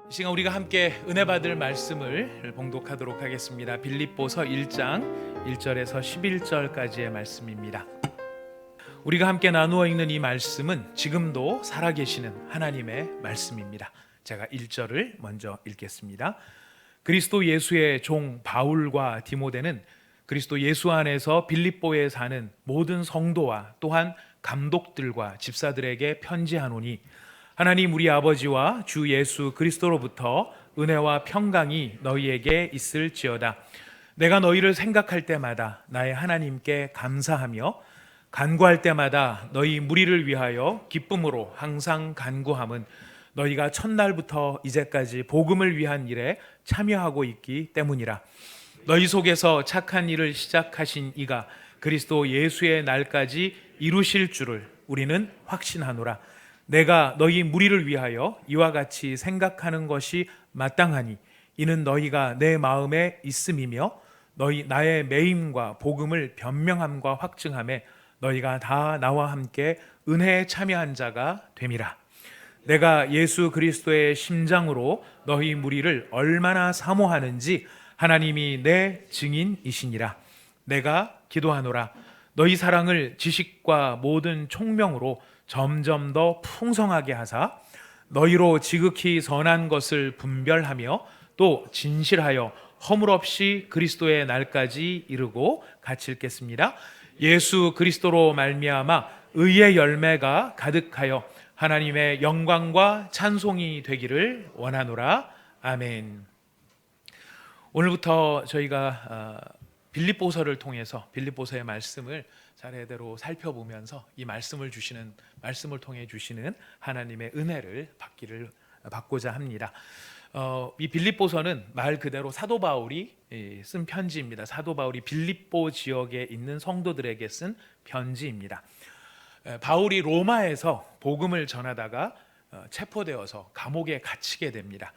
이 시간 우리가 함께 은혜 받을 말씀을 봉독하도록 하겠습니다. 빌립보서 1장 1절에서 11절까지의 말씀입니다. 우리가 함께 나누어 읽는 이 말씀은 지금도 살아계시는 하나님의 말씀입니다. 제가 1절을 먼저 읽겠습니다. 그리스도 예수의 종 바울과 디모데는 그리스도 예수 안에서 빌립보에 사는 모든 성도와 또한 감독들과 집사들에게 편지하노니, 하나님 우리 아버지와 주 예수 그리스도로부터 은혜와 평강이 너희에게 있을지어다. 내가 너희를 생각할 때마다 나의 하나님께 감사하며 간구할 때마다 너희 무리를 위하여 기쁨으로 항상 간구함은 너희가 첫날부터 이제까지 복음을 위한 일에 참여하고 있기 때문이라. 너희 속에서 착한 일을 시작하신 이가 그리스도 예수의 날까지 이루실 줄을 우리는 확신하노라. 내가 너희 무리를 위하여 이와 같이 생각하는 것이 마땅하니 이는 너희가 내 마음에 있음이며 너희 나의 매임과 복음을 변명함과 확증함에 너희가 다 나와 함께 은혜에 참여한 자가 됨이라. 내가 예수 그리스도의 심장으로 너희 무리를 얼마나 사모하는지 하나님이 내 증인이시니라. 내가 기도하노라. 너희 사랑을 지식과 모든 총명으로 점점 더 풍성하게 하사 너희로 지극히 선한 것을 분별하며 또 진실하여 허물 없이 그리스도의 날까지 이르고 같이 읽겠습니다. 예수 그리스도로 말미암아 의의 열매가 가득하여 하나님의 영광과 찬송이 되기를 원하노라. 아멘. 오늘부터 저희가 빌립보서를 통해서 빌립보서의 말씀을 차례대로 살펴보면서 이 말씀을 통해 주시는 하나님의 은혜를 받고자 합니다. 이 빌립보서는 말 그대로 사도 바울이 쓴 편지입니다. 사도 바울이 빌립보 지역에 있는 성도들에게 쓴 편지입니다. 바울이 로마에서 복음을 전하다가 체포되어서 감옥에 갇히게 됩니다.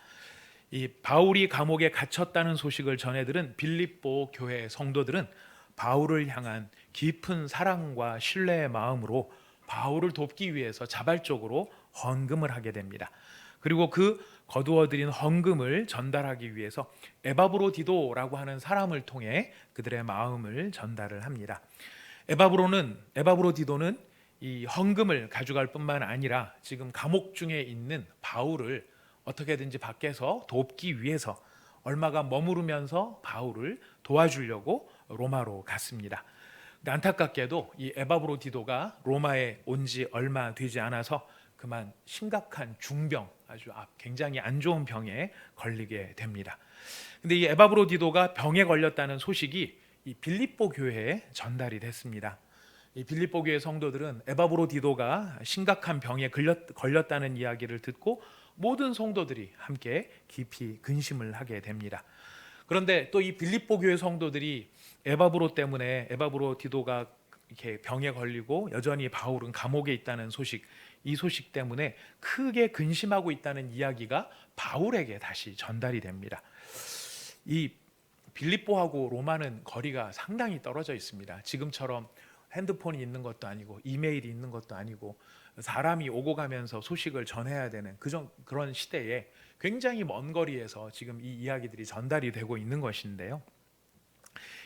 이 바울이 감옥에 갇혔다는 소식을 전해 들은 빌립보 교회 성도들은 바울을 향한 깊은 사랑과 신뢰의 마음으로 바울을 돕기 위해서 자발적으로 헌금을 하게 됩니다. 그리고 그 거두어들인 헌금을 전달하기 위해서 에바브로디도라고 하는 사람을 통해 그들의 마음을 전달을 합니다. 에바브로디도는 이 헌금을 가져갈 뿐만 아니라 지금 감옥 중에 있는 바울을 어떻게든지 밖에서 돕기 위해서 얼마가 머무르면서 바울을 도와주려고 로마로 갔습니다. 근데 안타깝게도 이 에바브로디도가 로마에 온 지 얼마 되지 않아서 그만 심각한 중병, 아주 굉장히 안 좋은 병에 걸리게 됩니다. 근데 이 에바브로디도가 병에 걸렸다는 소식이 이 빌립보 교회에 전달이 됐습니다. 이 빌립보 교회 성도들은 에바브로디도가 심각한 병에 걸렸다는 이야기를 듣고 모든 성도들이 함께 깊이 근심을 하게 됩니다. 그런데 또 이 빌립보 교회 성도들이 에바브로디도가 이렇게 병에 걸리고 여전히 바울은 감옥에 있다는 소식, 이 소식 때문에 크게 근심하고 있다는 이야기가 바울에게 다시 전달이 됩니다. 이 빌립보하고 로마는 거리가 상당히 떨어져 있습니다. 지금처럼 핸드폰이 있는 것도 아니고 이메일이 있는 것도 아니고 사람이 오고 가면서 소식을 전해야 되는 그런 시대에 굉장히 먼 거리에서 지금 이 이야기들이 전달이 되고 있는 것인데요.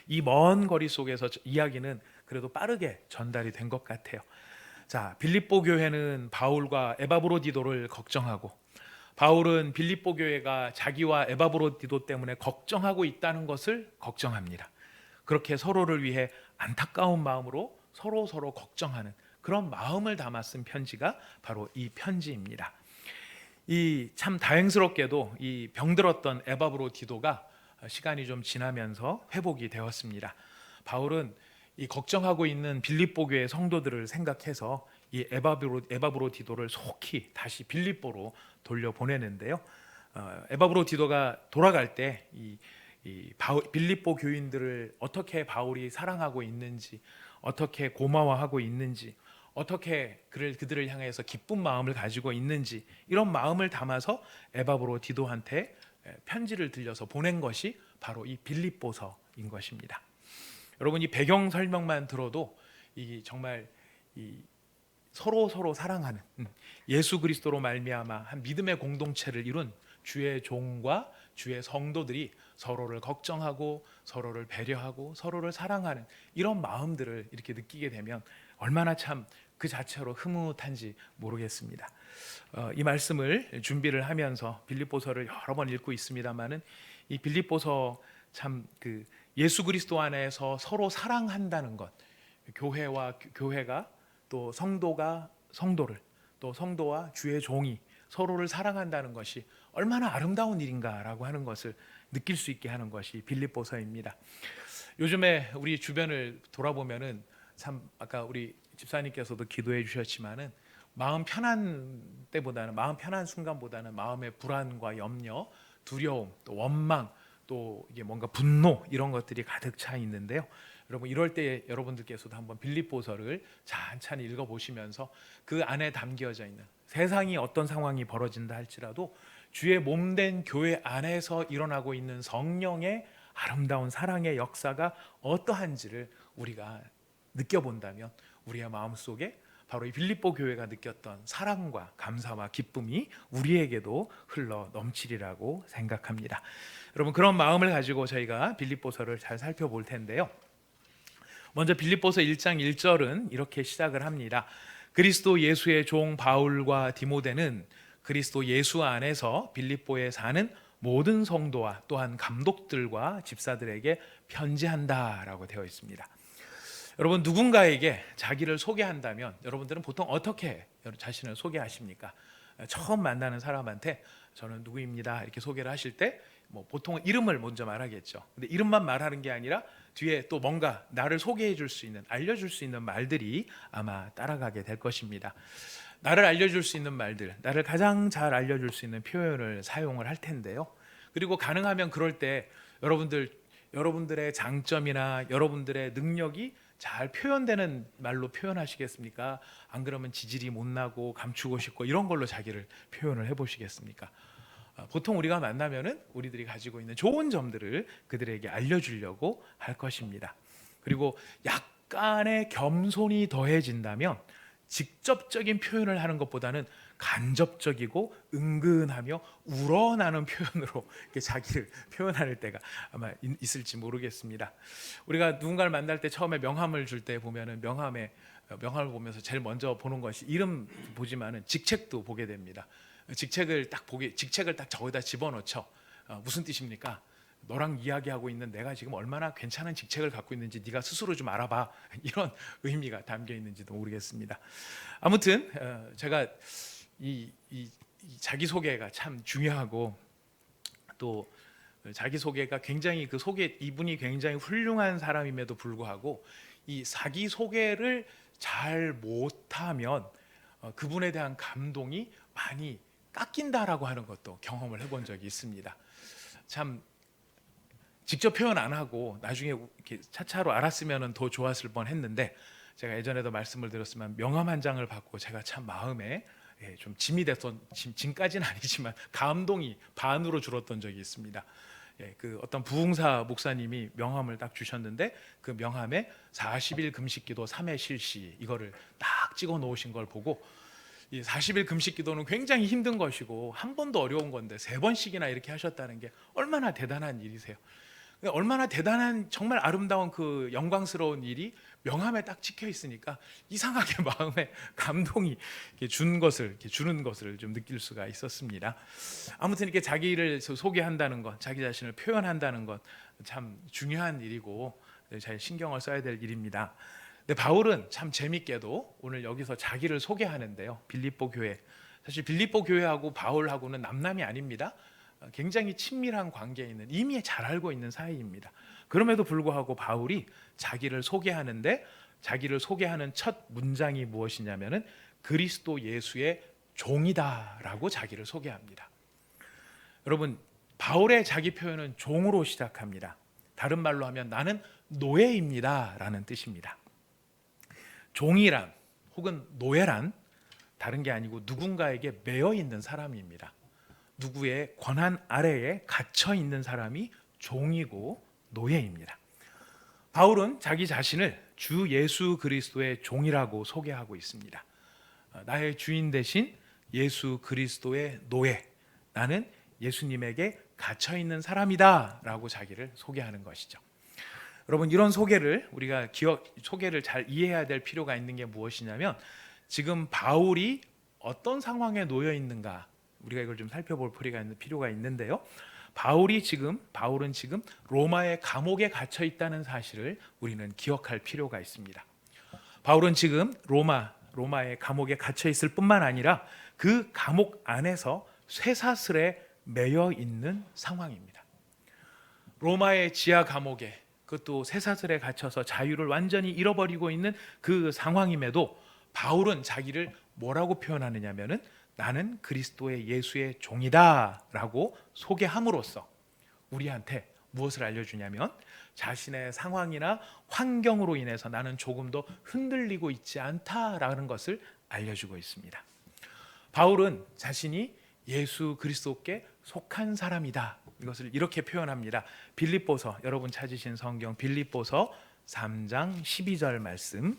이 먼 거리 속에서 이야기는 그래도 빠르게 전달이 된 것 같아요. 자, 빌립보 교회는 바울과 에바브로디도를 걱정하고 바울은 빌립보 교회가 자기와 에바브로디도 때문에 걱정하고 있다는 것을 걱정합니다. 그렇게 서로를 위해 안타까운 마음으로 서로 걱정하는 그런 마음을 담아 쓴 편지가 바로 이 편지입니다. 이 참 다행스럽게도 이 병들었던 에바브로디도가 시간이 좀 지나면서 회복이 되었습니다. 바울은 이 걱정하고 있는 빌립보 교회 성도들을 생각해서 이 에바브로디도를 속히 다시 빌립보로 돌려보내는데요. 에바브로디도가 돌아갈 때 빌립보 교인들을 어떻게 바울이 사랑하고 있는지, 어떻게 고마워하고 있는지, 어떻게 그들을 향해서 기쁜 마음을 가지고 있는지, 이런 마음을 담아서 에바브로디도한테 편지를 들려서 보낸 것이 바로 이 빌립보서인 것입니다. 여러분, 이 배경 설명만 들어도 정말 서로 사랑하는 예수 그리스도로 말미암아 한 믿음의 공동체를 이룬 주의 종과 주의 성도들이 서로를 걱정하고 서로를 배려하고 서로를 사랑하는 이런 마음들을 이렇게 느끼게 되면 얼마나 참 그 자체로 흐뭇한지 모르겠습니다. 이 말씀을 준비를 하면서 빌립보서를 여러 번 읽고 있습니다만은 이 빌립보서 참 그 예수 그리스도 안에서 서로 사랑한다는 것, 교회가 또 성도가 성도를, 또 성도와 주의 종이 서로를 사랑한다는 것이 얼마나 아름다운 일인가라고 하는 것을 느낄 수 있게 하는 것이 빌립보서입니다. 요즘에 우리 주변을 돌아보면은 참 아까 우리 집사님께서도 기도해 주셨지만은 마음 편한 때보다는, 마음 편한 순간보다는 마음의 불안과 염려, 두려움, 또 원망, 또 이게 뭔가 분노 이런 것들이 가득 차 있는데요. 여러분 이럴 때 여러분들께서도 한번 빌립보서를 찬찬히 읽어 보시면서 그 안에 담겨져 있는 세상이 어떤 상황이 벌어진다 할지라도 주의 몸된 교회 안에서 일어나고 있는 성령의 아름다운 사랑의 역사가 어떠한지를 우리가 느껴본다면 우리의 마음속에 바로 이 빌립보 교회가 느꼈던 사랑과 감사와 기쁨이 우리에게도 흘러 넘치리라고 생각합니다. 여러분 그런 마음을 가지고 저희가 빌립보서를 잘 살펴볼 텐데요. 먼저 빌립보서 1장 1절은 이렇게 시작을 합니다. 그리스도 예수의 종 바울과 디모데는 그리스도 예수 안에서 빌립보에 사는 모든 성도와 또한 감독들과 집사들에게 편지한다라고 되어 있습니다. 여러분 누군가에게 자기를 소개한다면 여러분들은 보통 어떻게 자신을 소개하십니까? 처음 만나는 사람한테 저는 누구입니다 이렇게 소개를 하실 때 뭐 보통 이름을 먼저 말하겠죠. 근데 이름만 말하는 게 아니라 뒤에 또 뭔가 나를 소개해 줄 수 있는, 알려줄 수 있는 말들이 아마 따라가게 될 것입니다. 나를 알려줄 수 있는 말들, 나를 가장 잘 알려줄 수 있는 표현을 사용을 할 텐데요. 그리고 가능하면 그럴 때 여러분들의 장점이나 여러분들의 능력이 잘 표현되는 말로 표현하시겠습니까? 안 그러면 지질이 못나고 감추고 싶고 이런 걸로 자기를 표현을 해보시겠습니까? 보통 우리가 만나면은 우리들이 가지고 있는 좋은 점들을 그들에게 알려주려고 할 것입니다. 그리고 약간의 겸손이 더해진다면 직접적인 표현을 하는 것보다는 간접적이고 은근하며 우러나는 표현으로 자기를 표현할 때가 아마 있을지 모르겠습니다. 우리가 누군가를 만날 때 처음에 명함을 줄 때 보면은 명함을 보면서 제일 먼저 보는 것이 이름 보지만은 직책도 보게 됩니다. 직책을 딱 저기다 집어넣죠. 무슨 뜻입니까? 너랑 이야기하고 있는 내가 지금 얼마나 괜찮은 직책을 갖고 있는지 네가 스스로 좀 알아봐. 이런 의미가 담겨 있는지도 모르겠습니다. 아무튼 제가 이 자기소개가 참 중요하고 또 자기소개가 굉장히 이분이 굉장히 훌륭한 사람임에도 불구하고 이 자기소개를 잘 못하면 그분에 대한 감동이 많이 깎인다라고 하는 것도 경험을 해본 적이 있습니다. 참 직접 표현 안 하고 나중에 이렇게 차차로 알았으면 더 좋았을 뻔했는데 제가 예전에도 말씀을 드렸지만 명함 한 장을 받고 제가 참 마음에 좀 짐이 됐던 짐까지는 아니지만 감동이 반으로 줄었던 적이 있습니다. 그 어떤 부흥사 목사님이 명함을 딱 주셨는데 그 명함에 40일 금식기도 3회 실시 이거를 딱 찍어 놓으신 걸 보고 이 40일 금식기도는 굉장히 힘든 것이고 한 번도 어려운 건데 3번씩이나 이렇게 하셨다는 게 얼마나 대단한 일이세요. 얼마나 대단한 정말 아름다운 그 영광스러운 일이 명함에 딱 찍혀 있으니까 이상하게 마음에 감동이 주는 것을 좀 느낄 수가 있었습니다. 아무튼 이렇게 자기를 소개한다는 것, 자기 자신을 표현한다는 것 참 중요한 일이고 잘 신경을 써야 될 일입니다. 근데 바울은 참 재밌게도 오늘 여기서 자기를 소개하는데요. 빌립보 교회, 사실 빌립보 교회하고 바울하고는 남남이 아닙니다. 굉장히 친밀한 관계에 있는, 이미 잘 알고 있는 사이입니다. 그럼에도 불구하고 바울이 자기를 소개하는데 자기를 소개하는 첫 문장이 무엇이냐면은 그리스도 예수의 종이다라고 자기를 소개합니다. 여러분 바울의 자기 표현은 종으로 시작합니다. 다른 말로 하면 나는 노예입니다라는 뜻입니다. 종이란 혹은 노예란 다른 게 아니고 누군가에게 매여 있는 사람입니다. 누구의 권한 아래에 갇혀 있는 사람이 종이고 노예입니다. 바울은 자기 자신을 주 예수 그리스도의 종이라고 소개하고 있습니다. 나의 주인 대신 예수 그리스도의 노예, 나는 예수님에게 갇혀 있는 사람이다라고 자기를 소개하는 것이죠. 여러분, 이런 우리가 소개를 잘 이해해야 될 필요가 있는 게 무엇이냐면, 지금 바울이 어떤 상황에 놓여 있는가, 우리가 이걸 좀 살펴볼 필요가 있는데요. 바울은 지금 로마의 감옥에 갇혀 있다는 사실을 우리는 기억할 필요가 있습니다. 바울은 지금 로마의 감옥에 갇혀 있을 뿐만 아니라 그 감옥 안에서 쇠사슬에 매여 있는 상황입니다. 로마의 지하 감옥에, 그것도 쇠사슬에 갇혀서 자유를 완전히 잃어버리고 있는 그 상황임에도 바울은 자기를 뭐라고 표현하느냐면은 나는 그리스도의 예수의 종이다라고 소개함으로써 우리한테 무엇을 알려주냐면, 자신의 상황이나 환경으로 인해서 나는 조금도 흔들리고 있지 않다라는 것을 알려주고 있습니다. 바울은 자신이 예수 그리스도께 속한 사람이다, 이것을 이렇게 표현합니다. 빌립보서, 여러분 찾으신 성경 빌립보서 3장 12절 말씀,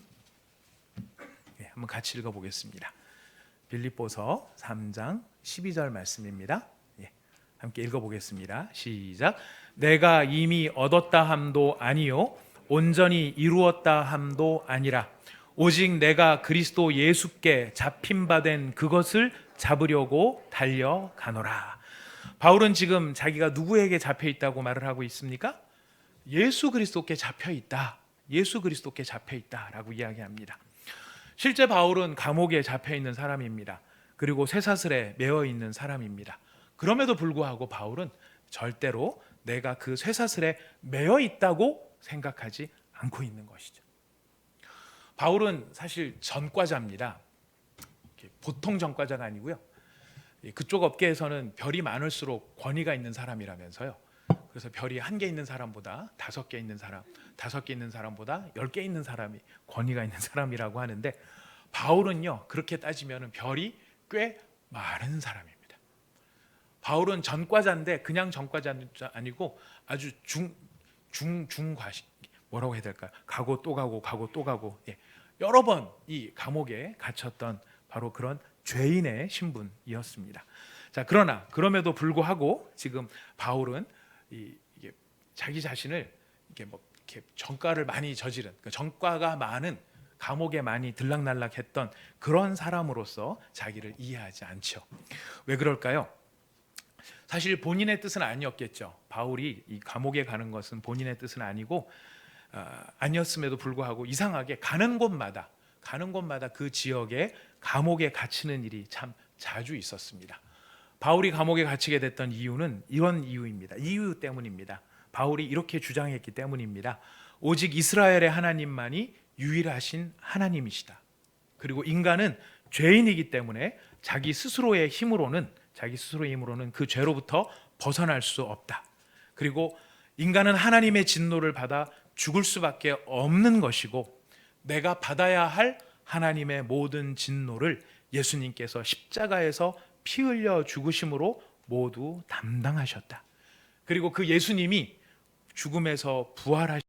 한번 같이 읽어보겠습니다. 빌립보서 3장 12절 말씀입니다. 함께 읽어보겠습니다. 시작. 내가 이미 얻었다 함도 아니요 온전히 이루었다 함도 아니라 오직 내가 그리스도 예수께 잡힌 바 된 그것을 잡으려고 달려가노라. 바울은 지금 자기가 누구에게 잡혀 있다고 말을 하고 있습니까? 예수 그리스도께 잡혀 있다. 예수 그리스도께 잡혀 있다라고 이야기합니다. 실제 바울은 감옥에 잡혀 있는 사람입니다. 그리고 쇠사슬에 매어 있는 사람입니다. 그럼에도 불구하고 바울은 절대로 내가 그 쇠사슬에 매어 있다고 생각하지 않고 있는 것이죠. 바울은 사실 전과자입니다. 보통 전과자가 아니고요. 그쪽 업계에서는 별이 많을수록 권위가 있는 사람이라면서요. 그래서 별이 1개 있는 사람보다 5개 있는 사람, 5개 있는 사람보다 10개 있는 사람이 권위가 있는 사람이라고 하는데, 바울은요, 그렇게 따지면 별이 꽤 많은 사람입니다. 바울은 전과자인데 그냥 전과자는 아니고 아주 중과식, 뭐라고 해야 될까요? 가고 또 가고 여러 번 이 감옥에 갇혔던 바로 그런 죄인의 신분이었습니다. 자, 그럼에도 불구하고 지금 바울은 이게 자기 자신을 이렇게 전과를 많이 저지른, 전과가 많은, 감옥에 많이 들락날락했던 그런 사람으로서 자기를 이해하지 않죠. 왜 그럴까요? 사실 본인의 뜻은 아니었겠죠. 바울이 이 감옥에 가는 것은 본인의 뜻은 아니고 아니었음에도 불구하고 이상하게 가는 곳마다 그 지역에 감옥에 갇히는 일이 참 자주 있었습니다. 바울이 감옥에 갇히게 됐던 이유는 이런 이유 때문입니다. 바울이 이렇게 주장했기 때문입니다. 오직 이스라엘의 하나님만이 유일하신 하나님이시다. 그리고 인간은 죄인이기 때문에 자기 스스로의 힘으로는 그 죄로부터 벗어날 수 없다. 그리고 인간은 하나님의 진노를 받아 죽을 수밖에 없는 것이고, 내가 받아야 할 하나님의 모든 진노를 예수님께서 십자가에서 피 흘려 죽으심으로 모두 담당하셨다. 그리고 그 예수님이 죽음에서 부활하시고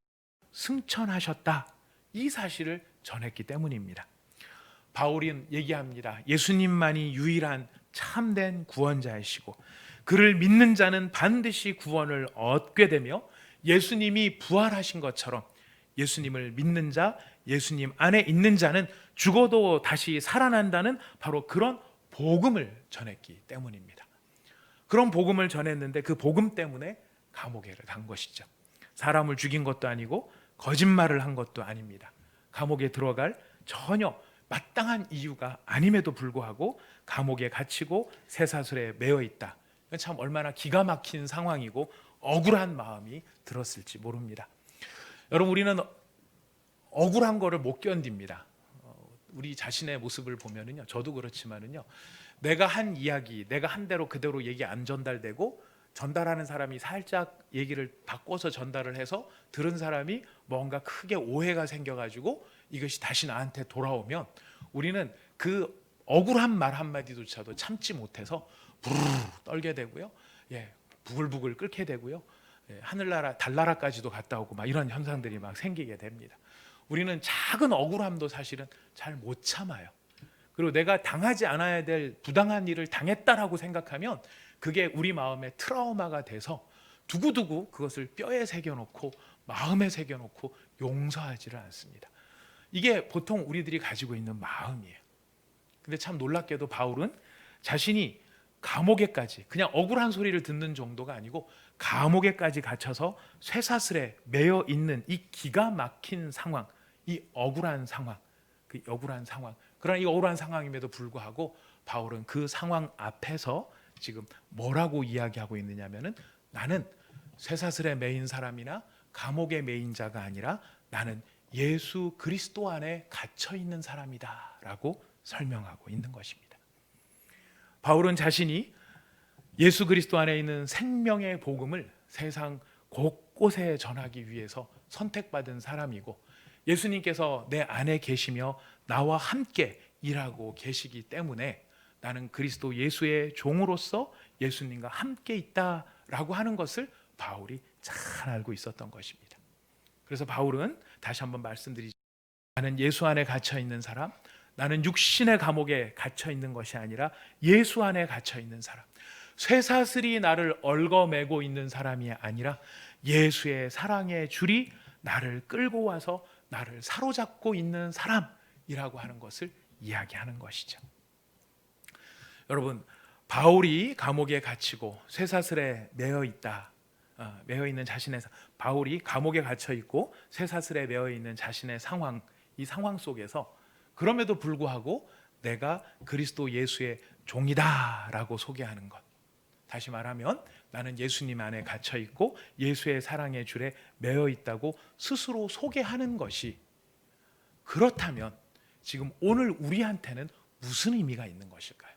승천하셨다. 이 사실을 전했기 때문입니다. 바울은 얘기합니다. 예수님만이 유일한 참된 구원자이시고 그를 믿는 자는 반드시 구원을 얻게 되며, 예수님이 부활하신 것처럼 예수님을 믿는 자, 예수님 안에 있는 자는 죽어도 다시 살아난다는 바로 그런 복음을 전했기 때문입니다. 그런 복음을 전했는데 그 복음 때문에 감옥에 간 것이죠. 사람을 죽인 것도 아니고 거짓말을 한 것도 아닙니다. 감옥에 들어갈 전혀 마땅한 이유가 아님에도 불구하고 감옥에 갇히고 쇠사슬에 매어 있다. 참 얼마나 기가 막힌 상황이고 억울한 마음이 들었을지 모릅니다. 여러분, 우리는 억울한 거를 못 견딥니다. 우리 자신의 모습을 보면은요, 저도 그렇지만은요, 내가 한 이야기, 내가 한 대로 그대로 얘기 안 전달되고 전달하는 사람이 살짝 얘기를 바꿔서 전달을 해서 들은 사람이 뭔가 크게 오해가 생겨가지고 이것이 다시 나한테 돌아오면 우리는 그 억울한 말 한마디조차도 참지 못해서 부르르 떨게 되고요, 부글부글 끓게 되고요, 하늘나라 달나라까지도 갔다 오고 막 이런 현상들이 막 생기게 됩니다. 우리는 작은 억울함도 사실은 잘 못 참아요. 그리고 내가 당하지 않아야 될 부당한 일을 당했다라고 생각하면 그게 우리 마음에 트라우마가 돼서 두고두고 그것을 뼈에 새겨놓고 마음에 새겨놓고 용서하지를 않습니다. 이게 보통 우리들이 가지고 있는 마음이에요. 근데 참 놀랍게도 바울은 자신이 감옥에까지, 그냥 억울한 소리를 듣는 정도가 아니고 감옥에까지 갇혀서 쇠사슬에 매여 있는 이 기가 막힌 상황, 이 억울한 상황, 그 억울한 상황, 그러나 이 억울한 상황임에도 불구하고 바울은 그 상황 앞에서 지금 뭐라고 이야기하고 있느냐면은, 나는 쇠사슬에 매인 사람이나 감옥에 매인 자가 아니라 나는 예수 그리스도 안에 갇혀 있는 사람이다라고 설명하고 있는 것입니다. 바울은 자신이 예수 그리스도 안에 있는 생명의 복음을 세상 곳곳에 전하기 위해서 선택받은 사람이고, 예수님께서 내 안에 계시며 나와 함께 일하고 계시기 때문에 나는 그리스도 예수의 종으로서 예수님과 함께 있다라고 하는 것을 바울이 잘 알고 있었던 것입니다. 그래서 바울은 다시 한번 말씀드리지만, 나는 예수 안에 갇혀 있는 사람, 나는 육신의 감옥에 갇혀 있는 것이 아니라 예수 안에 갇혀 있는 사람, 쇠사슬이 나를 얽어매고 있는 사람이 아니라 예수의 사랑의 줄이 나를 끌고 와서 나를 사로잡고 있는 사람이라고 하는 것을 이야기하는 것이죠. 여러분, 바울이 감옥에 갇히고 쇠사슬에 매여 있다, 매여 있는 자신의, 바울이 감옥에 갇혀 있고 쇠사슬에 매여 있는 자신의 상황, 이 상황 속에서 그럼에도 불구하고 내가 그리스도 예수의 종이다라고 소개하는 것, 다시 말하면 나는 예수님 안에 갇혀 있고 예수의 사랑의 줄에 매여 있다고 스스로 소개하는 것이, 그렇다면 지금 오늘 우리한테는 무슨 의미가 있는 것일까요?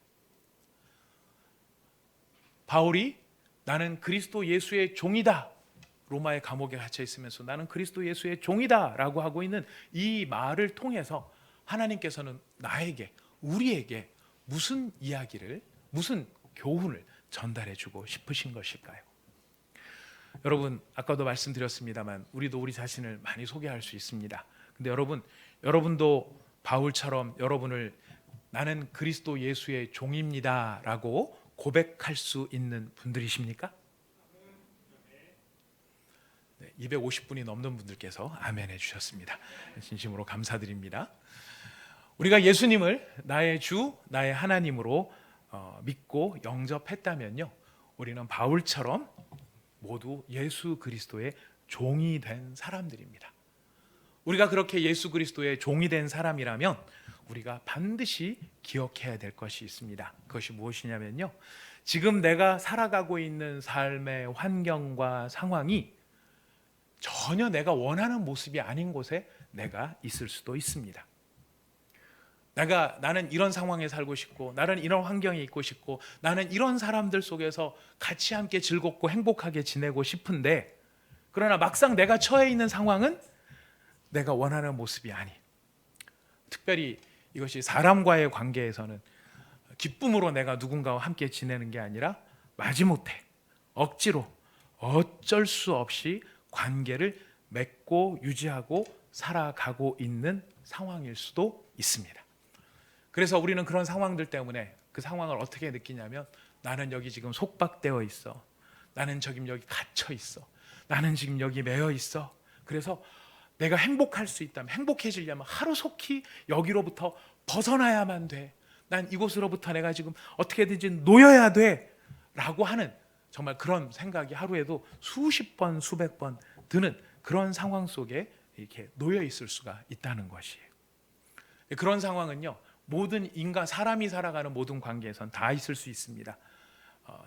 바울이 나는 그리스도 예수의 종이다, 로마의 감옥에 갇혀 있으면서 나는 그리스도 예수의 종이다라고 하고 있는 이 말을 통해서 하나님께서는 나에게, 우리에게 무슨 이야기를, 무슨 교훈을 전달해 주고 싶으신 것일까요? 여러분, 아까도 말씀드렸습니다만 우리도 우리 자신을 많이 소개할 수 있습니다. 근데 여러분도 바울처럼 여러분을 나는 그리스도 예수의 종입니다라고 고백할 수 있는 분들이십니까? 250분이 넘는 분들께서 아멘 해주셨습니다. 진심으로 감사드립니다. 우리가 예수님을 나의 주, 나의 하나님으로 믿고 영접했다면요, 우리는 바울처럼 모두 예수 그리스도의 종이 된 사람들입니다. 우리가 그렇게 예수 그리스도의 종이 된 사람이라면 우리가 반드시 기억해야 될 것이 있습니다. 그것이 무엇이냐면요, 지금 내가 살아가고 있는 삶의 환경과 상황이 전혀 내가 원하는 모습이 아닌 곳에 내가 있을 수도 있습니다. 나는 이런 상황에 살고 싶고, 나는 이런 환경에 있고 싶고, 나는 이런 사람들 속에서 같이 함께 즐겁고 행복하게 지내고 싶은데, 그러나 막상 내가 처해 있는 상황은 내가 원하는 모습이 아닌, 특별히 이것이 사람과의 관계에서는 기쁨으로 내가 누군가와 함께 지내는 게 아니라 마지못해 억지로 어쩔 수 없이 관계를 맺고 유지하고 살아가고 있는 상황일 수도 있습니다. 그래서 우리는 그런 상황들 때문에 그 상황을 어떻게 느끼냐면, 나는 여기 지금 속박되어 있어, 나는 지금 여기 갇혀 있어, 나는 지금 여기 매여 있어. 그래서 내가 행복할 수 있다면, 행복해지려면 하루속히 여기로부터 벗어나야만 돼, 난 이곳으로부터 내가 지금 어떻게든지 놓여야 돼 라고 하는, 정말 그런 생각이 하루에도 수십 번 수백 번 드는 그런 상황 속에 이렇게 놓여 있을 수가 있다는 것이에요. 그런 상황은요, 모든 인간, 사람이 살아가는 모든 관계에선 다 있을 수 있습니다.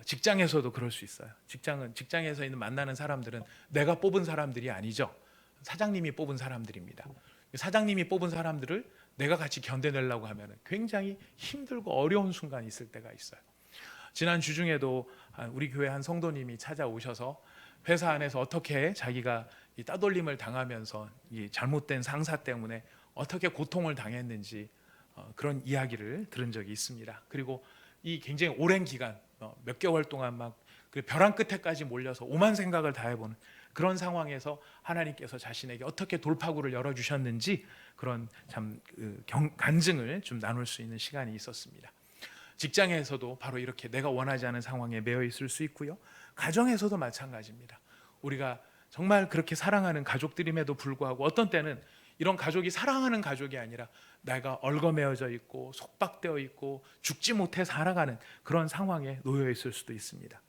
직장에서도 그럴 수 있어요. 직장에서 있는 만나는 사람들은 내가 뽑은 사람들이 아니죠. 사장님이 뽑은 사람들입니다. 사장님이 뽑은 사람들을 내가 같이 견뎌내려고 하면 굉장히 힘들고 어려운 순간이 있을 때가 있어요. 지난 주중에도 우리 교회 한 성도님이 찾아오셔서 회사 안에서 어떻게 자기가 이 따돌림을 당하면서 이 잘못된 상사 때문에 어떻게 고통을 당했는지 그런 이야기를 들은 적이 있습니다. 그리고 이 굉장히 오랜 기간, 몇 개월 동안 막 벼랑 끝에까지 몰려서 오만 생각을 다 해보는 그런 상황에서 하나님께서 자신에게 어떻게 돌파구를 열어주셨는지 그런 참 간증을 좀 나눌 수 있는 시간이 있었습니다. 직장에서도 바로 이렇게 내가 원하지 않은 상황에 매여 있을 수 있고요. 가정에서도 마찬가지입니다. 우리가 정말 그렇게 사랑하는 가족들임에도 불구하고 어떤 때는 이런 가족이 사랑하는 가족이 아니라 내가 얽어매어져 있고 속박되어 있고 죽지 못해 살아가는 그런 상황에 놓여 있을 수도 있습니다.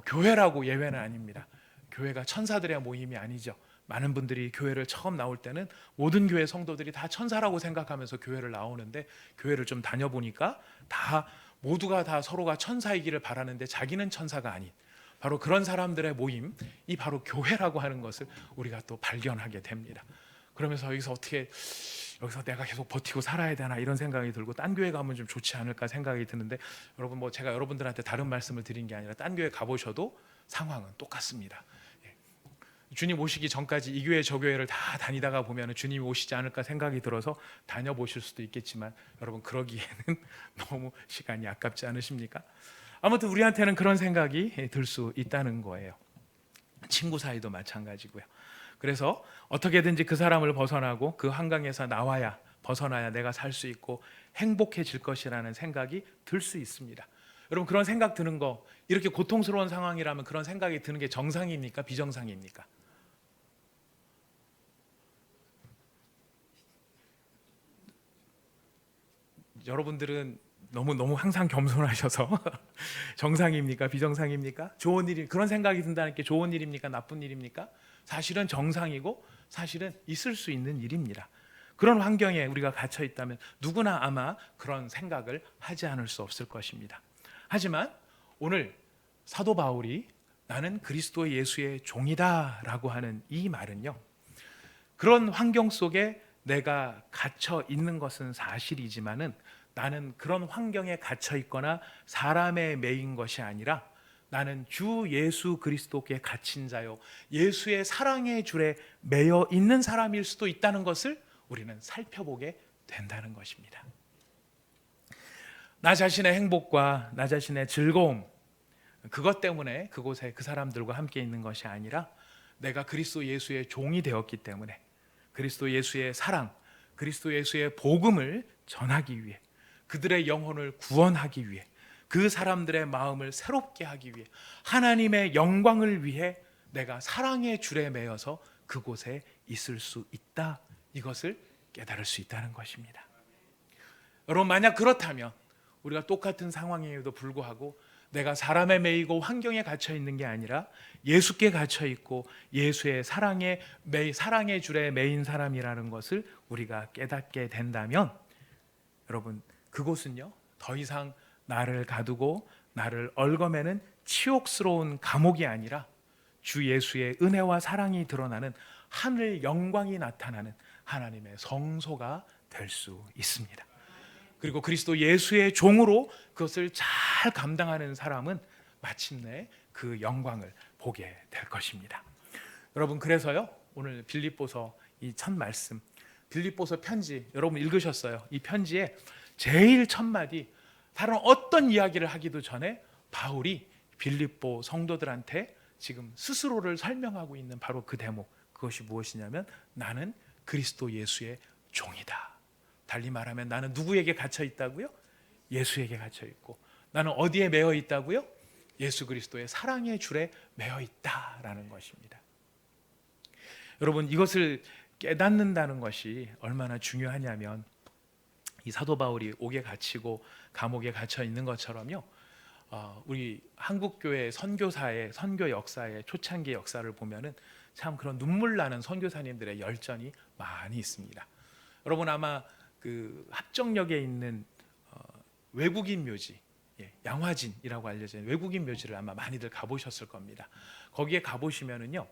교회라고 예외는 아닙니다. 교회가 천사들의 모임이 아니죠. 많은 분들이 교회를 처음 나올 때는 모든 교회 성도들이 다 천사라고 생각하면서 교회를 나오는데, 교회를 좀 다녀보니까 모두가 다 서로가 천사이기를 바라는데 자기는 천사가 아닌 바로 그런 사람들의 모임이 바로 교회라고 하는 것을 우리가 또 발견하게 됩니다. 그러면서 여기서 내가 계속 버티고 살아야 되나 이런 생각이 들고 딴 교회 가면 좀 좋지 않을까 생각이 드는데, 여러분 제가 여러분들한테 다른 말씀을 드린 게 아니라 딴 교회 가보셔도 상황은 똑같습니다. 주님 오시기 전까지 이 교회 저 교회를 다 다니다가 보면 주님이 오시지 않을까 생각이 들어서 다녀보실 수도 있겠지만, 여러분 그러기에는 너무 시간이 아깝지 않으십니까? 아무튼 우리한테는 그런 생각이 들 수 있다는 거예요. 친구 사이도 마찬가지고요. 그래서 어떻게든지 그 사람을 벗어나고 그 환경에서 벗어나야 내가 살 수 있고 행복해질 것이라는 생각이 들 수 있습니다. 여러분 그런 생각 드는 거, 이렇게 고통스러운 상황이라면 그런 생각이 드는 게 정상입니까? 비정상입니까? 여러분들은 너무 항상 겸손하셔서 정상입니까? 비정상입니까? 좋은 일이, 그런 생각이 든다는 게 좋은 일입니까? 나쁜 일입니까? 사실은 정상이고 사실은 있을 수 있는 일입니다. 그런 환경에 우리가 갇혀 있다면 누구나 아마 그런 생각을 하지 않을 수 없을 것입니다. 하지만 오늘 사도 바울이 나는 그리스도 예수의 종이다라고 하는 이 말은요, 그런 환경 속에 내가 갇혀 있는 것은 사실이지만은 나는 그런 환경에 갇혀 있거나 사람에 매인 것이 아니라 나는 주 예수 그리스도께 갇힌 자요, 예수의 사랑의 줄에 매여 있는 사람일 수도 있다는 것을 우리는 살펴보게 된다는 것입니다. 나 자신의 행복과 나 자신의 즐거움, 그것 때문에 그곳에 그 사람들과 함께 있는 것이 아니라 내가 그리스도 예수의 종이 되었기 때문에 그리스도 예수의 사랑, 그리스도 예수의 복음을 전하기 위해, 그들의 영혼을 구원하기 위해, 그 사람들의 마음을 새롭게 하기 위해, 하나님의 영광을 위해 내가 사랑의 줄에 매여서 그곳에 있을 수 있다, 이것을 깨달을 수 있다는 것입니다. 여러분 만약 그렇다면 우리가 똑같은 상황에도 불구하고 내가 사람에 매이고 환경에 갇혀 있는 게 아니라 예수께 갇혀 있고 예수의 사랑의 줄에 매인 사람이라는 것을 우리가 깨닫게 된다면, 여러분 그곳은요 더 이상 나를 가두고 나를 얽어매는 치욕스러운 감옥이 아니라 주 예수의 은혜와 사랑이 드러나는 하늘 영광이 나타나는 하나님의 성소가 될 수 있습니다. 그리고 그리스도 예수의 종으로 그것을 잘 감당하는 사람은 마침내 그 영광을 보게 될 것입니다. 여러분 그래서요 오늘 빌립보서 이 첫 말씀, 빌립보서 편지 여러분 읽으셨어요. 이 편지에 제일 첫 마디, 다른 어떤 이야기를 하기도 전에 바울이 빌립보 성도들한테 지금 스스로를 설명하고 있는 바로 그 대목, 그것이 무엇이냐면 나는 그리스도 예수의 종이다. 달리 말하면 나는 누구에게 갇혀 있다고요? 예수에게 갇혀 있고, 나는 어디에 매여 있다고요? 예수 그리스도의 사랑의 줄에 매여 있다라는 것입니다. 여러분 이것을 깨닫는다는 것이 얼마나 중요하냐면, 이 사도 바울이 옥에 갇히고 감옥에 갇혀 있는 것처럼요, 우리 한국 교회 선교사의 선교 역사의 초창기 역사를 보면은 참 그런 눈물 나는 선교사님들의 열전이 많이 있습니다. 여러분 아마 그 합정역에 있는 외국인 묘지, 양화진이라고 알려진 외국인 묘지를 아마 많이들 가보셨을 겁니다. 거기에 가보시면은요,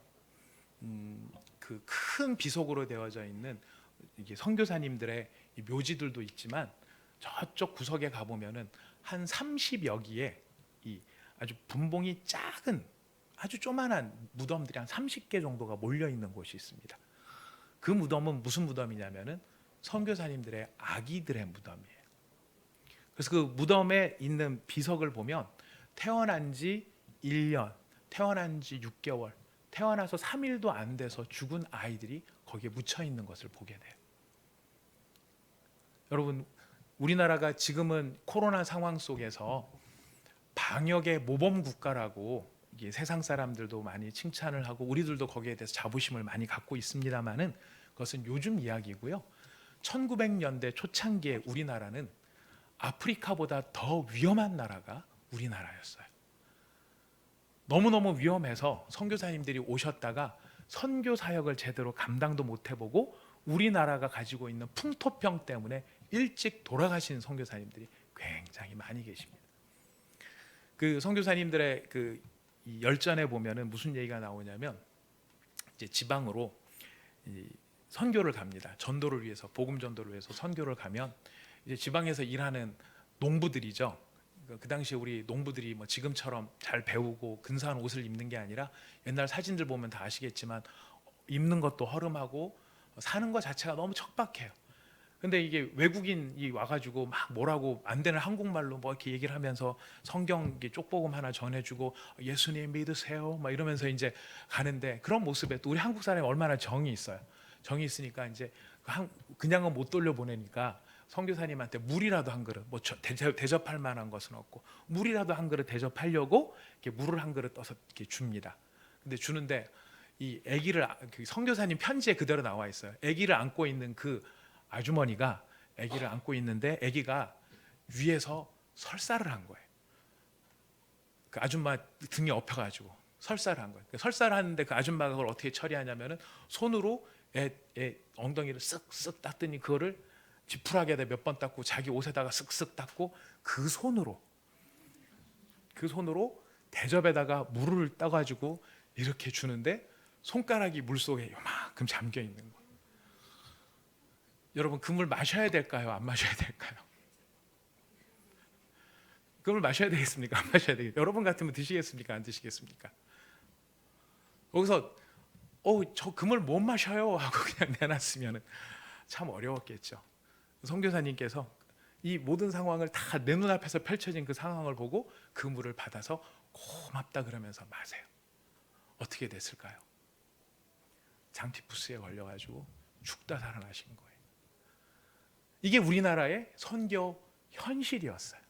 그 큰 비석으로 되어져 있는 이게 선교사님들의 이 묘지들도 있지만, 저쪽 구석에 가보면은 한 30여 기의 이 아주 분봉이 작은 아주 조만한 무덤들이 한 30개 정도가 몰려 있는 곳이 있습니다. 그 무덤은 무슨 무덤이냐면은 선교사님들의 아기들의 무덤이에요. 그래서 그 무덤에 있는 비석을 보면 태어난 지 1년, 태어난 지 6개월, 태어나서 3일도 안 돼서 죽은 아이들이 거기에 묻혀 있는 것을 보게 돼요. 여러분, 우리나라가 지금은 코로나 상황 속에서 방역의 모범 국가라고 이게 세상 사람들도 많이 칭찬을 하고 우리들도 거기에 대해서 자부심을 많이 갖고 있습니다만은 그것은 요즘 이야기고요. 1900년대 초창기에 우리나라는 아프리카보다 더 위험한 나라가 우리나라였어요. 너무너무 위험해서 선교사님들이 오셨다가 선교 사역을 제대로 감당도 못 해보고 우리나라가 가지고 있는 풍토병 때문에 일찍 돌아가신 선교사님들이 굉장히 많이 계십니다. 그 선교사님들의 이 열전에 보면은 무슨 얘기가 나오냐면 이제 지방으로 선교를 갑니다. 전도를 위해서, 복음 전도를 위해서 선교를 가면 이제 지방에서 일하는 농부들이죠. 그 당시에 우리 농부들이 뭐 지금처럼 잘 배우고 근사한 옷을 입는 게 아니라 옛날 사진들 보면 다 아시겠지만 입는 것도 허름하고 사는 것 자체가 너무 척박해요. 근데 이게 외국인이 와가지고 막 뭐라고 안 되는 한국말로 뭐 이렇게 얘기를 하면서 성경 쪽복음 하나 전해주고 예수님 믿으세요 막 이러면서 이제 가는데 그런 모습에 또 우리 한국 사람이 얼마나 정이 있어요. 정이 있으니까 이제 그냥은 못 돌려보내니까 선교사님한테 물이라도 한 그릇, 뭐 대접할 만한 것은 없고 물이라도 한 그릇 대접하려고 이렇게 물을 한 그릇 떠서 이렇게 줍니다. 근데 주는데 이 아기를 선교사님 편지에 그대로 나와 있어요. 아기를 안고 있는 그 아주머니가 아기를 안고 있는데 아기가 위에서 설사를 한 거예요. 그 아줌마 등에 엎혀가지고 설사를 한 거예요. 설사를 하는데 그 아줌마가 그걸 어떻게 처리하냐면은 손으로 애 엉덩이를 쓱쓱 닦더니 그거를 지푸라기에다 몇 번 닦고 자기 옷에다가 쓱쓱 닦고 그 손으로 대접에다가 물을 떠가지고 이렇게 주는데 손가락이 물 속에 요만큼 잠겨 있는 거예요. 여러분, 그 물 마셔야 될까요? 안 마셔야 될까요? 그 물 마셔야 되겠습니까? 안 마셔야 되겠습니까? 여러분 같으면 드시겠습니까? 안 드시겠습니까? 거기서 저 그 물 못 마셔요 하고 그냥 내놨으면 참 어려웠겠죠. 선교사님께서 이 모든 상황을 다 내 눈앞에서 펼쳐진 그 상황을 보고 그 물을 받아서 고맙다 그러면서 마세요. 어떻게 됐을까요? 장티푸스에 걸려가지고 죽다 살아나신 거예요. 이게 우리나라의 선교 현실이었어요.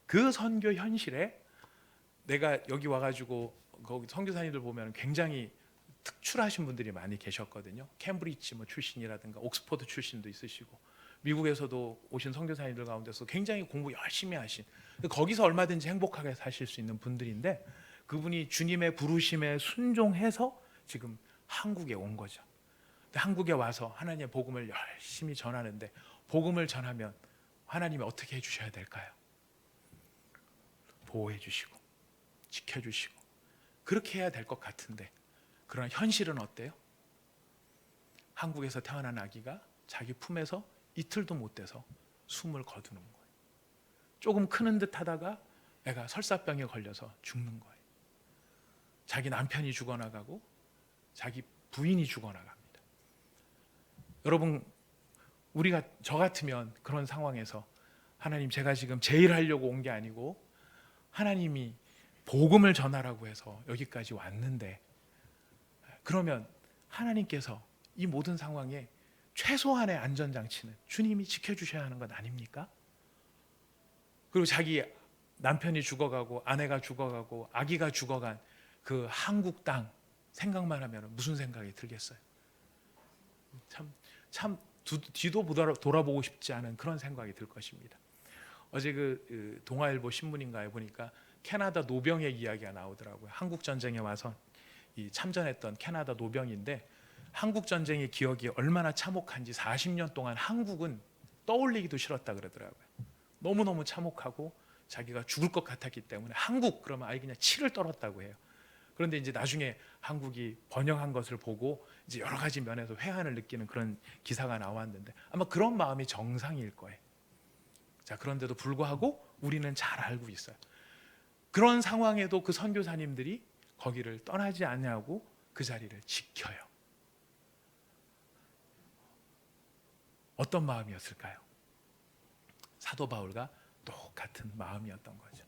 그 선교 현실에 내가 여기 와가지고 거기 선교사님들 보면 굉장히 특출하신 분들이 많이 계셨거든요. 캠브리지 뭐 출신이라든가 옥스퍼드 출신도 있으시고 미국에서도 오신 선교사님들 가운데서 굉장히 공부 열심히 하신 거기서 얼마든지 행복하게 사실 수 있는 분들인데 그분이 주님의 부르심에 순종해서 지금 한국에 온 거죠. 근데 한국에 와서 하나님의 복음을 열심히 전하는데 복음을 전하면 하나님이 어떻게 해주셔야 될까요? 보호해 주시고 지켜주시고 그렇게 해야 될 것 같은데 그러나 현실은 어때요? 한국에서 태어난 아기가 자기 품에서 이틀도 못 돼서 숨을 거두는 거예요. 조금 크는 듯 하다가 애가 설사병에 걸려서 죽는 거예요. 자기 남편이 죽어나가고 자기 부인이 죽어나갑니다. 여러분, 우리가 저 같으면 그런 상황에서 하나님, 제가 지금 제일 하려고 온 게 아니고 하나님이 복음을 전하라고 해서 여기까지 왔는데 그러면 하나님께서 이 모든 상황에 최소한의 안전장치는 주님이 지켜주셔야 하는 것 아닙니까? 그리고 자기 남편이 죽어가고 아내가 죽어가고 아기가 죽어간 그 한국 땅 생각만 하면 무슨 생각이 들겠어요? 참 뒤도 돌아보고 싶지 않은 그런 생각이 들 것입니다. 어제 그 동아일보 신문인가에 보니까 캐나다 노병의 이야기가 나오더라고요. 한국 전쟁에 와서 이 참전했던 캐나다 노병인데 한국 전쟁의 기억이 얼마나 참혹한지 40년 동안 한국은 떠올리기도 싫었다 그러더라고요. 너무너무 참혹하고 자기가 죽을 것 같았기 때문에 한국 그러면 아예 그냥 치를 떨었다고 해요. 그런데 이제 나중에 한국이 번영한 것을 보고 이제 여러 가지 면에서 회한을 느끼는 그런 기사가 나왔는데 아마 그런 마음이 정상일 거예요. 자, 그런데도 불구하고 우리는 잘 알고 있어요. 그런 상황에도 그 선교사님들이 거기를 떠나지 않냐고 그 자리를 지켜요. 어떤 마음이었을까요? 사도 바울과 똑같은 마음이었던 거죠.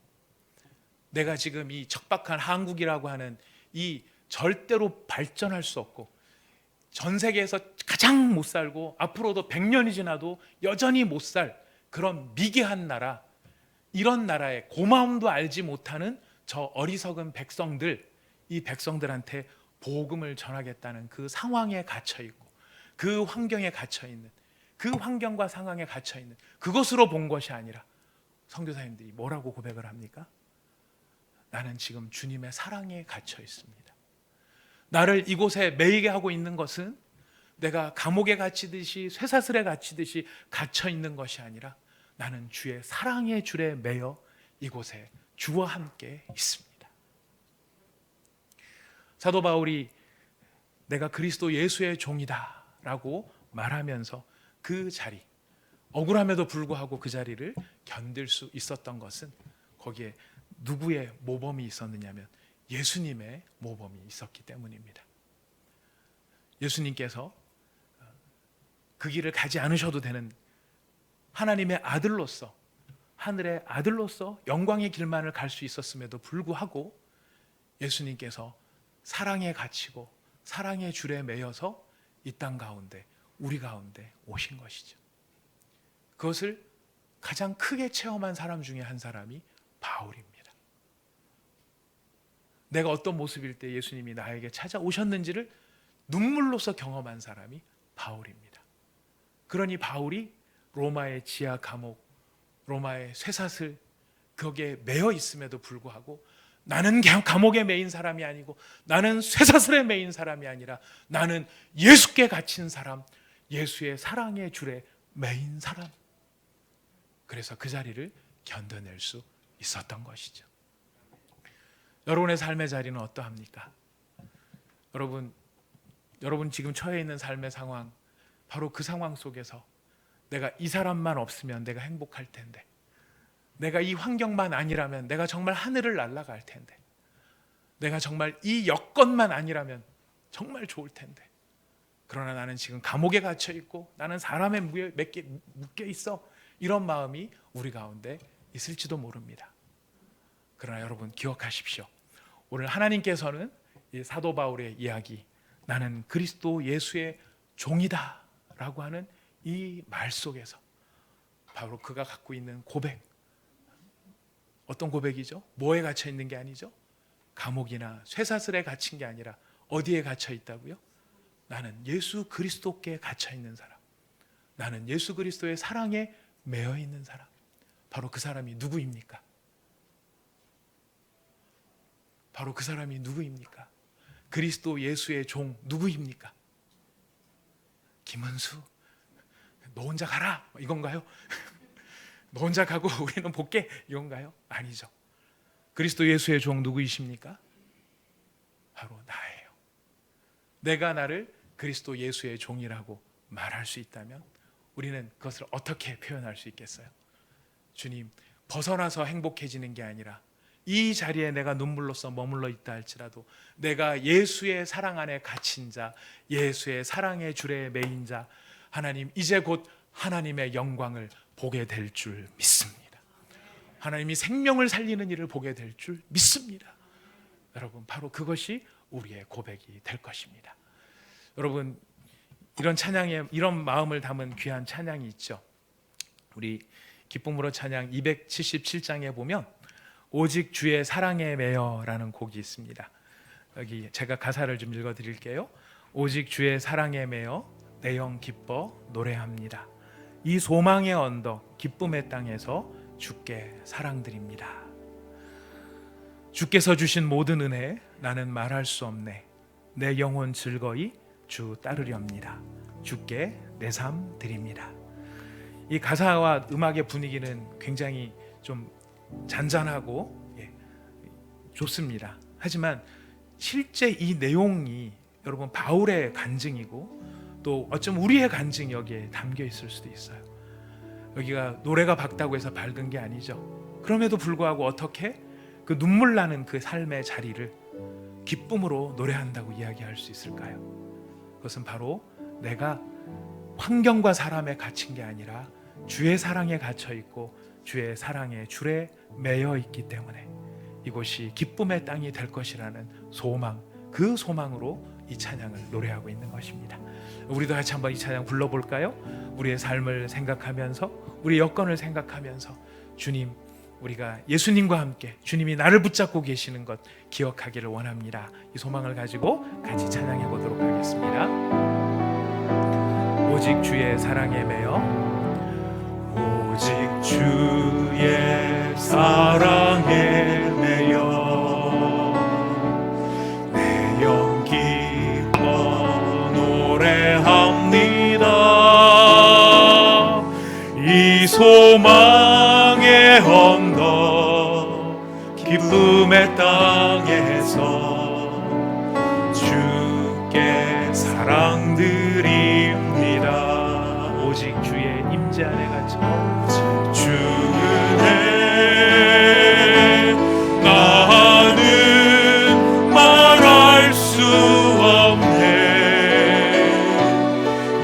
내가 지금 이 척박한 한국이라고 하는 이 절대로 발전할 수 없고 전 세계에서 가장 못 살고 앞으로도 100년이 지나도 여전히 못 살 그런 미개한 나라, 이런 나라의 고마움도 알지 못하는 저 어리석은 백성들, 이 백성들한테 복음을 전하겠다는 그 상황에 갇혀 있고 그 환경에 갇혀 있는, 그 환경과 상황에 갇혀 있는 그것으로 본 것이 아니라 선교사님들이 뭐라고 고백을 합니까? 나는 지금 주님의 사랑에 갇혀 있습니다. 나를 이곳에 매이게 하고 있는 것은 내가 감옥에 갇히듯이 쇠사슬에 갇히듯이 갇혀 있는 것이 아니라 나는 주의 사랑의 줄에 매여 이곳에 주와 함께 있습니다. 사도 바울이 내가 그리스도 예수의 종이다 라고 말하면서 그 자리, 억울함에도 불구하고 그 자리를 견딜 수 있었던 것은 거기에 누구의 모범이 있었느냐면 예수님의 모범이 있었기 때문입니다. 예수님께서 그 길을 가지 않으셔도 되는 하나님의 아들로서, 하늘의 아들로서 영광의 길만을 갈 수 있었음에도 불구하고 예수님께서 사랑에 갇히고 사랑의 줄에 매여서 이 땅 가운데, 우리 가운데 오신 것이죠. 그것을 가장 크게 체험한 사람 중에 한 사람이 바울입니다. 내가 어떤 모습일 때 예수님이 나에게 찾아오셨는지를 눈물로서 경험한 사람이 바울입니다. 그러니 바울이 로마의 지하 감옥, 로마의 쇠사슬 거기에 매여 있음에도 불구하고 나는 감옥에 매인 사람이 아니고 나는 쇠사슬에 매인 사람이 아니라 나는 예수께 갇힌 사람, 예수의 사랑의 줄에 매인 사람. 그래서 그 자리를 견뎌낼 수 있었던 것이죠. 여러분의 삶의 자리는 어떠합니까? 여러분 지금 처해 있는 삶의 상황, 바로 그 상황 속에서 내가 이 사람만 없으면 내가 행복할 텐데, 내가 이 환경만 아니라면 내가 정말 하늘을 날아갈 텐데, 내가 정말 이 여건만 아니라면 정말 좋을 텐데, 그러나 나는 지금 감옥에 갇혀 있고 나는 사람에 묶여 있어, 이런 마음이 우리 가운데 있을지도 모릅니다. 그러나 여러분 기억하십시오. 오늘 하나님께서는 이 사도 바울의 이야기, 나는 그리스도 예수의 종이다 라고 하는 이 말 속에서 바로 그가 갖고 있는 고백, 어떤 고백이죠? 뭐에 갇혀 있는 게 아니죠? 감옥이나 쇠사슬에 갇힌 게 아니라 어디에 갇혀 있다고요? 나는 예수 그리스도께 갇혀 있는 사람, 나는 예수 그리스도의 사랑에 매여 있는 사람. 바로 그 사람이 누구입니까? 바로 그 사람이 누구입니까? 그리스도 예수의 종 누구입니까? 김은수, 너 혼자 가라 이건가요? 너 혼자 가고 우리는 볼게 이건가요? 아니죠. 그리스도 예수의 종 누구이십니까? 바로 나예요. 내가 나를 그리스도 예수의 종이라고 말할 수 있다면 우리는 그것을 어떻게 표현할 수 있겠어요? 주님, 벗어나서 행복해지는 게 아니라 이 자리에 내가 눈물로써 머물러 있다 할지라도 내가 예수의 사랑 안에 갇힌 자, 예수의 사랑의 줄에 매인 자, 하나님 이제 곧 하나님의 영광을 보게 될 줄 믿습니다. 하나님이 생명을 살리는 일을 보게 될 줄 믿습니다. 여러분, 바로 그것이 우리의 고백이 될 것입니다. 여러분, 이런 찬양에, 이런 마음을 담은 귀한 찬양이 있죠. 우리 기쁨으로 찬양 277장에 보면 오직 주의 사랑에 매여라는 곡이 있습니다. 여기 제가 가사를 좀 읽어드릴게요. 오직 주의 사랑에 매여 내 영 기뻐 노래합니다. 이 소망의 언덕 기쁨의 땅에서 주께 사랑드립니다. 주께서 주신 모든 은혜 나는 말할 수 없네. 내 영혼 즐거이 주 따르렵니다. 주께 내 삶 드립니다. 이 가사와 음악의 분위기는 굉장히 좀 잔잔하고 좋습니다. 하지만 실제 이 내용이 여러분 바울의 간증이고 또 어쩜 우리의 간증이 여기에 담겨 있을 수도 있어요. 여기가 노래가 밝다고 해서 밝은 게 아니죠. 그럼에도 불구하고 어떻게 그 눈물 나는 그 삶의 자리를 기쁨으로 노래한다고 이야기할 수 있을까요? 그것은 바로 내가 환경과 사람에 갇힌 게 아니라 주의 사랑에 갇혀 있고 주의 사랑의 줄에 매여 있기 때문에 이곳이 기쁨의 땅이 될 것이라는 소망, 그 소망으로 이 찬양을 노래하고 있는 것입니다. 우리도 같이 한번 이 찬양 불러볼까요? 우리의 삶을 생각하면서, 우리 여건을 생각하면서, 주님, 우리가 예수님과 함께 주님이 나를 붙잡고 계시는 것 기억하기를 원합니다. 이 소망을 가지고 같이 찬양해 보도록 하겠습니다. 오직 주의 사랑에 매여, 오직 주의 사랑에 매여 내 영 기뻐 노래합니다. 이 소망의 언덕 기쁨의 땅에서 주께 사랑드립니다. 오직 주의 임재 안에 갇혀 주 은혜 나는 말할 수 없네.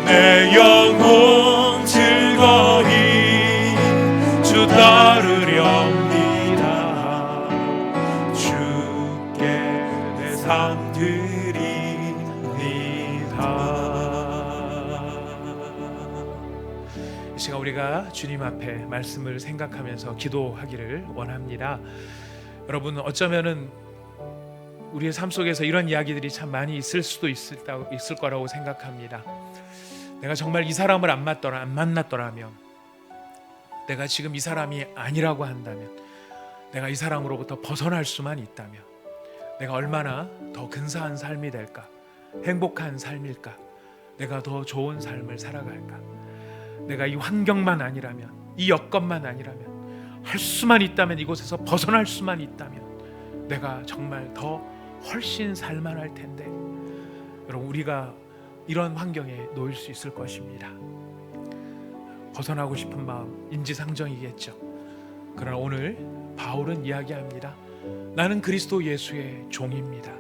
내 영혼 즐거이 주 따르렵니다. 주께 내 삶 드립니다. 이 시간 우리가 주님 앞에 말씀을 생각하면서 기도하기를 원합니다. 여러분, 어쩌면은 우리의 삶 속에서 이런 이야기들이 참 많이 있을 수도 있을 거라고 생각합니다. 내가 정말 이 사람을 안 만났더라면, 내가 지금 이 사람이 아니라고 한다면, 내가 이 사람으로부터 벗어날 수만 있다면 내가 얼마나 더 근사한 삶이 될까, 행복한 삶일까, 내가 더 좋은 삶을 살아갈까. 내가 이 환경만 아니라면, 이 여건만 아니라면, 할 수만 있다면, 이곳에서 벗어날 수만 있다면 내가 정말 더 훨씬 살만할 텐데, 여러분, 우리가 이런 환경에 놓일 수 있을 것입니다. 벗어나고 싶은 마음 인지상정이겠죠. 그러나 오늘 바울은 이야기합니다. 나는 그리스도 예수의 종입니다.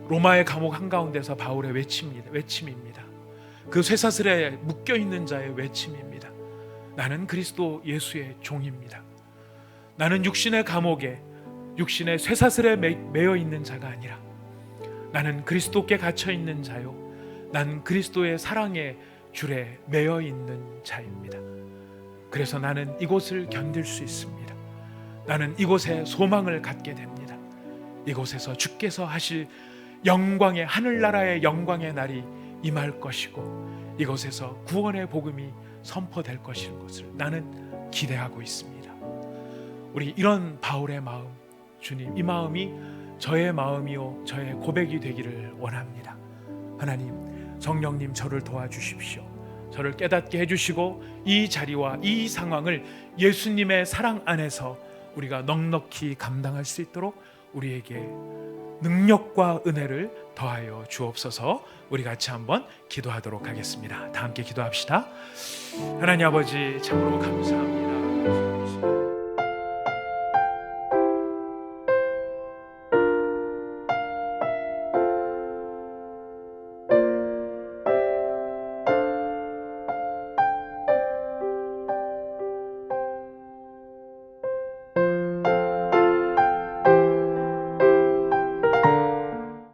로마의 감옥 한가운데서 바울의 외침입니다. 그 쇠사슬에 묶여있는 자의 외침입니다. 나는 그리스도 예수의 종입니다. 나는 육신의 감옥에, 육신의 쇠사슬에 매여 있는 자가 아니라 나는 그리스도께 갇혀 있는 자요, 난 그리스도의 사랑의 줄에 매여 있는 자입니다. 그래서 나는 이곳을 견딜 수 있습니다. 나는 이곳에 소망을 갖게 됩니다. 이곳에서 주께서 하실 영광의, 하늘나라의 영광의 날이 임할 것이고, 이곳에서 구원의 복음이 선포될 것인 것을 나는 기대하고 있습니다. 우리 이런 바울의 마음, 주님, 이 마음이 저의 마음이요 저의 고백이 되기를 원합니다. 하나님, 성령님, 저를 도와주십시오. 저를 깨닫게 해주시고 이 자리와 이 상황을 예수님의 사랑 안에서 우리가 넉넉히 감당할 수 있도록 우리에게 능력과 은혜를 더하여 주옵소서. 우리 같이 한번 기도하도록 하겠습니다. 다 함께 기도합시다. 하나님 아버지, 참으로 감사합니다.